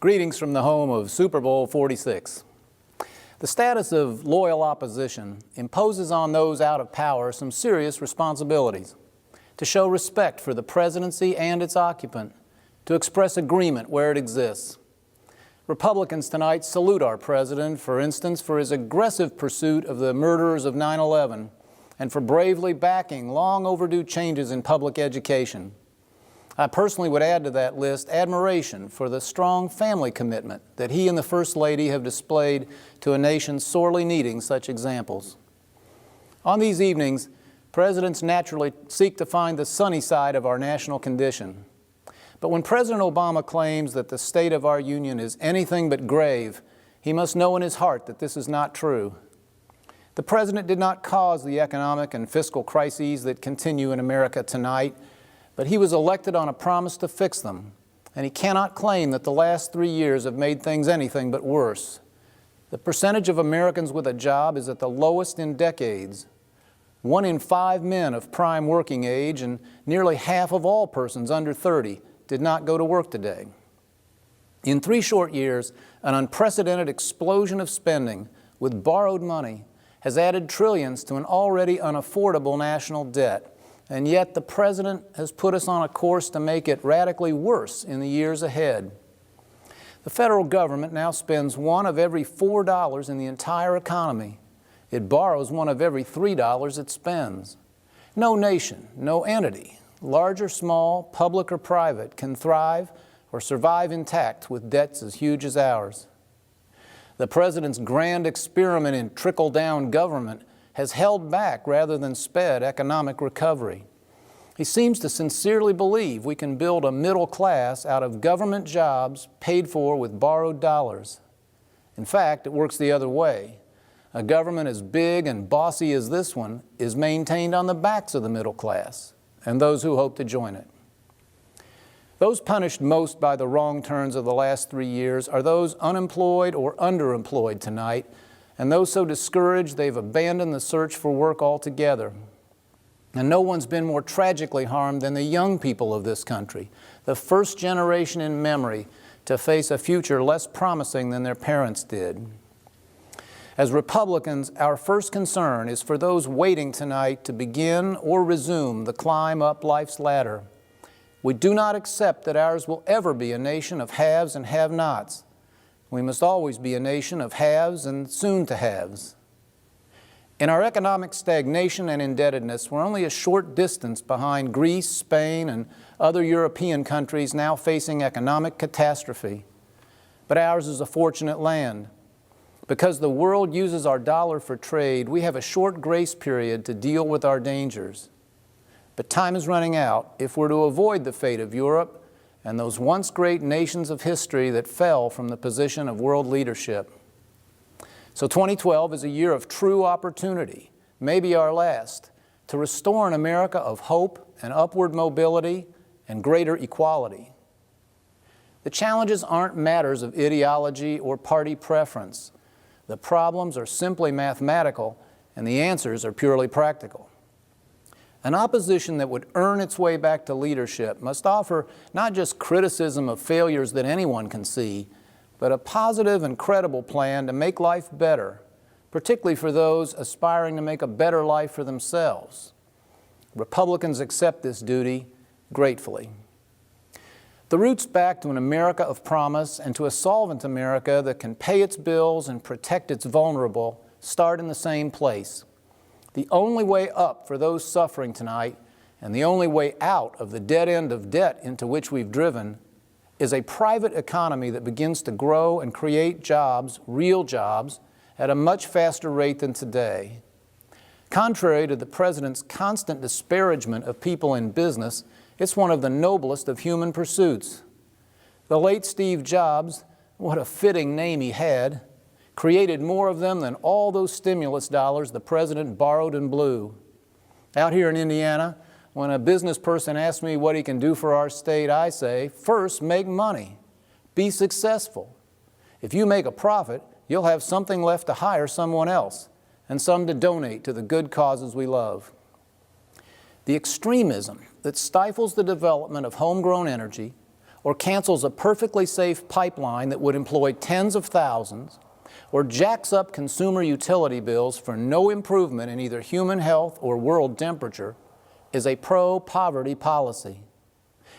Greetings from the home of Super Bowl 46. The status of loyal opposition imposes on those out of power some serious responsibilities: to show respect for the presidency and its occupant, to express agreement where it exists. Republicans tonight salute our president, for instance, for his aggressive pursuit of the murderers of 9/11 and for bravely backing long overdue changes in public education. I personally would add to that list admiration for the strong family commitment that he and the First Lady have displayed to a nation sorely needing such examples. On these evenings, presidents naturally seek to find the sunny side of our national condition. But when President Obama claims that the state of our union is anything but grave, he must know in his heart that this is not true. The president did not cause the economic and fiscal crises that continue in America tonight, but he was elected on a promise to fix them, and he cannot claim that the last 3 years have made things anything but worse. The percentage of Americans with a job is at the lowest in decades. 1 in 5 men of prime working age and nearly half of all persons under 30 did not go to work today. In 3 short years, an unprecedented explosion of spending with borrowed money has added trillions to an already unaffordable national debt. And yet the president has put us on a course to make it radically worse in the years ahead. The federal government now spends $1 of every $4 in the entire economy. It borrows $1 of every $3 it spends. No nation, no entity, large or small, public or private, can thrive or survive intact with debts as huge as ours. The president's grand experiment in trickle-down government has held back rather than sped economic recovery. He seems to sincerely believe we can build a middle class out of government jobs paid for with borrowed dollars. In fact, it works the other way. A government as big and bossy as this one is maintained on the backs of the middle class and those who hope to join it. Those punished most by the wrong turns of the last 3 years are those unemployed or underemployed tonight, and those so discouraged they've abandoned the search for work altogether. And no one's been more tragically harmed than the young people of this country, the first generation in memory to face a future less promising than their parents did. As Republicans, our first concern is for those waiting tonight to begin or resume the climb up life's ladder. We do not accept that ours will ever be a nation of haves and have-nots. We must always be a nation of haves and soon-to-haves. In our economic stagnation and indebtedness, we're only a short distance behind Greece, Spain, and other European countries now facing economic catastrophe. But ours is a fortunate land. Because the world uses our dollar for trade, we have a short grace period to deal with our dangers. But time is running out if we're to avoid the fate of Europe and those once great nations of history that fell from the position of world leadership. So 2012 is a year of true opportunity, maybe our last, to restore an America of hope and upward mobility and greater equality. The challenges aren't matters of ideology or party preference. The problems are simply mathematical, and the answers are purely practical. An opposition that would earn its way back to leadership must offer not just criticism of failures that anyone can see, but a positive and credible plan to make life better, particularly for those aspiring to make a better life for themselves. Republicans accept this duty gratefully. The roots back to an America of promise and to a solvent America that can pay its bills and protect its vulnerable start in the same place. The only way up for those suffering tonight, and the only way out of the dead end of debt into which we've driven, is a private economy that begins to grow and create jobs, real jobs, at a much faster rate than today. Contrary to the president's constant disparagement of people in business, it's one of the noblest of human pursuits. The late Steve Jobs, what a fitting name he had, created more of them than all those stimulus dollars the president borrowed and blew. Out here in Indiana, when a business person asks me what he can do for our state, I say, first, make money. Be successful. If you make a profit, you'll have something left to hire someone else and some to donate to the good causes we love. The extremism that stifles the development of homegrown energy or cancels a perfectly safe pipeline that would employ tens of thousands, or jacks up consumer utility bills for no improvement in either human health or world temperature, is a pro-poverty policy.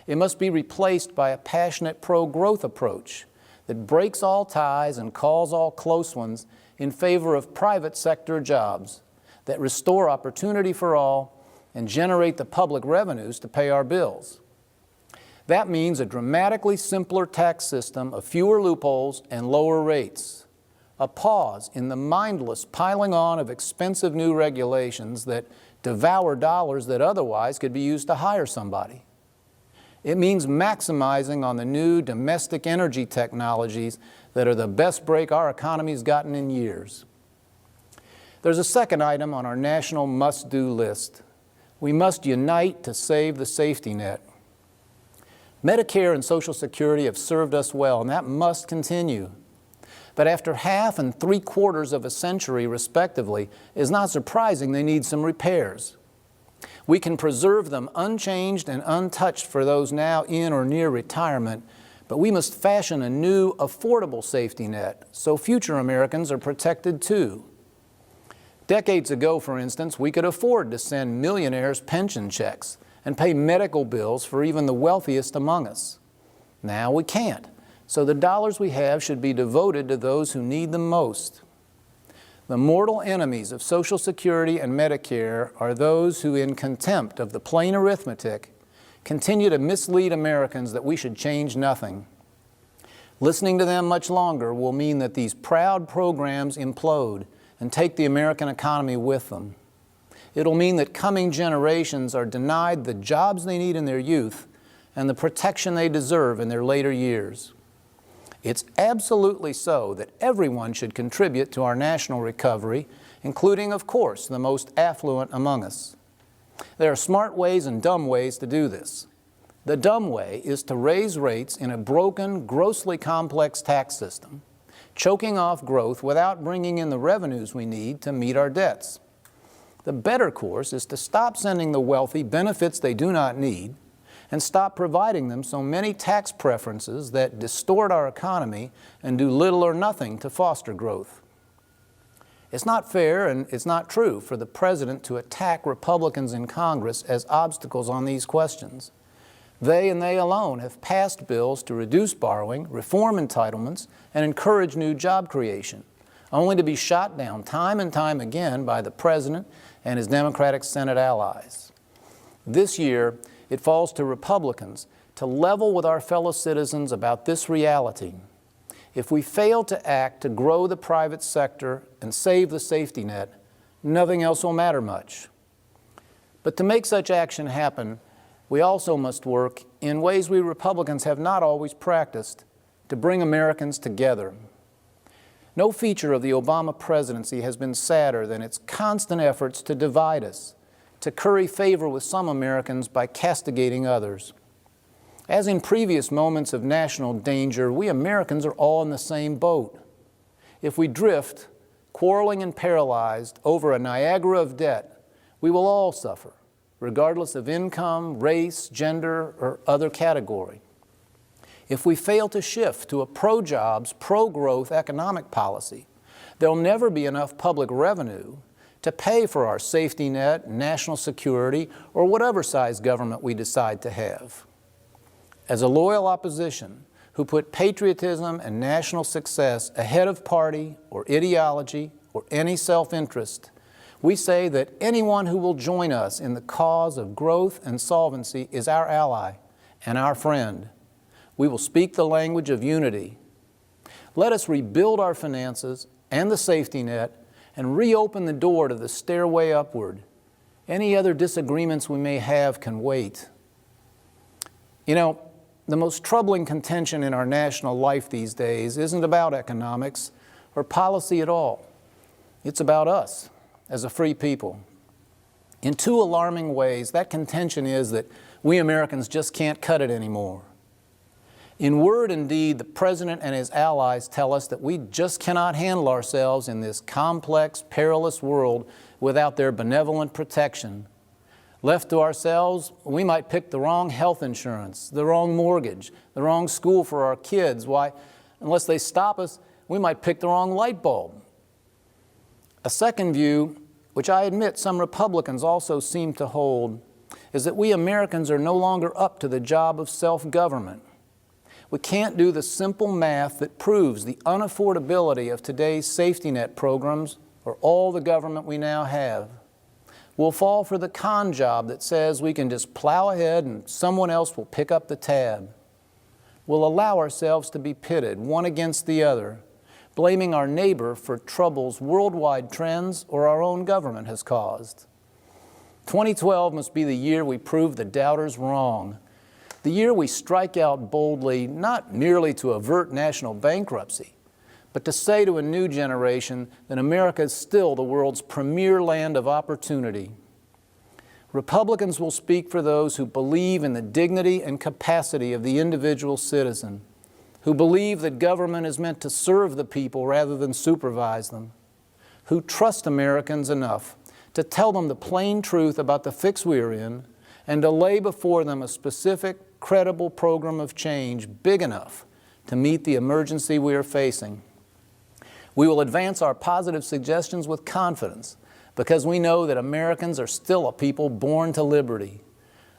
It must be replaced by a passionate pro-growth approach that breaks all ties and calls all close ones in favor of private sector jobs that restore opportunity for all and generate the public revenues to pay our bills. That means a dramatically simpler tax system of fewer loopholes and lower rates, a pause in the mindless piling on of expensive new regulations that devour dollars that otherwise could be used to hire somebody. It means maximizing on the new domestic energy technologies that are the best break our economy's gotten in years. There's a second item on our national must-do list. We must unite to save the safety net. Medicare and Social Security have served us well, and that must continue. But after half and 3/4 of a century, respectively, it's not surprising they need some repairs. We can preserve them unchanged and untouched for those now in or near retirement, but we must fashion a new, affordable safety net so future Americans are protected too. Decades ago, for instance, we could afford to send millionaires pension checks and pay medical bills for even the wealthiest among us. Now we can't, so the dollars we have should be devoted to those who need them most. The mortal enemies of Social Security and Medicare are those who, in contempt of the plain arithmetic, continue to mislead Americans that we should change nothing. Listening to them much longer will mean that these proud programs implode and take the American economy with them. It'll mean that coming generations are denied the jobs they need in their youth and the protection they deserve in their later years. It's absolutely so that everyone should contribute to our national recovery, including, of course, the most affluent among us. There are smart ways and dumb ways to do this. The dumb way is to raise rates in a broken, grossly complex tax system, choking off growth without bringing in the revenues we need to meet our debts. The better course is to stop sending the wealthy benefits they do not need and stop providing them so many tax preferences that distort our economy and do little or nothing to foster growth. It's not fair and it's not true for the President to attack Republicans in Congress as obstacles on these questions. They and they alone have passed bills to reduce borrowing, reform entitlements, and encourage new job creation, only to be shot down time and time again by the President and his Democratic Senate allies. This year, it falls to Republicans to level with our fellow citizens about this reality. If we fail to act to grow the private sector and save the safety net, nothing else will matter much. But to make such action happen, we also must work in ways we Republicans have not always practiced to bring Americans together. No feature of the Obama presidency has been sadder than its constant efforts to divide us, to curry favor with some Americans by castigating others. As in previous moments of national danger, we Americans are all in the same boat. If we drift, quarreling and paralyzed, over a Niagara of debt, we will all suffer, regardless of income, race, gender, or other category. If we fail to shift to a pro-jobs, pro-growth economic policy, there'll never be enough public revenue to pay for our safety net, national security, or whatever size government we decide to have. As a loyal opposition who put patriotism and national success ahead of party or ideology or any self-interest, we say that anyone who will join us in the cause of growth and solvency is our ally and our friend. We will speak the language of unity. Let us rebuild our finances and the safety net and reopen the door to the stairway upward. Any other disagreements we may have can wait. You know, the most troubling contention in our national life these days isn't about economics or policy at all. It's about us as a free people. In two alarming ways, that contention is that we Americans just can't cut it anymore. In word and deed, the President and his allies tell us that we just cannot handle ourselves in this complex, perilous world without their benevolent protection. Left to ourselves, we might pick the wrong health insurance, the wrong mortgage, the wrong school for our kids. Why, unless they stop us, we might pick the wrong light bulb. A second view, which I admit some Republicans also seem to hold, is that we Americans are no longer up to the job of self-government. We can't do the simple math that proves the unaffordability of today's safety net programs or all the government we now have. We'll fall for the con job that says we can just plow ahead and someone else will pick up the tab. We'll allow ourselves to be pitted, one against the other, blaming our neighbor for troubles worldwide trends or our own government has caused. 2012 must be the year we prove the doubters wrong, the year we strike out boldly, not merely to avert national bankruptcy, but to say to a new generation that America is still the world's premier land of opportunity. Republicans will speak for those who believe in the dignity and capacity of the individual citizen, who believe that government is meant to serve the people rather than supervise them, who trust Americans enough to tell them the plain truth about the fix we're in and to lay before them a specific, credible program of change big enough to meet the emergency we are facing. We will advance our positive suggestions with confidence because we know that Americans are still a people born to liberty.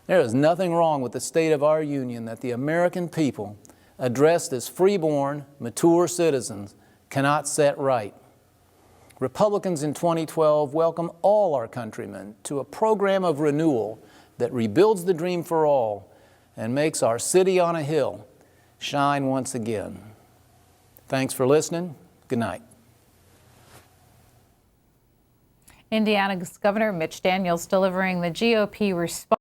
There is nothing wrong with the state of our union that the American people, addressed as freeborn, mature citizens, cannot set right. Republicans in 2012 welcome all our countrymen to a program of renewal that rebuilds the dream for all and makes our city on a hill shine once again. Thanks for listening. Good night. Indiana's Governor Mitch Daniels delivering the GOP response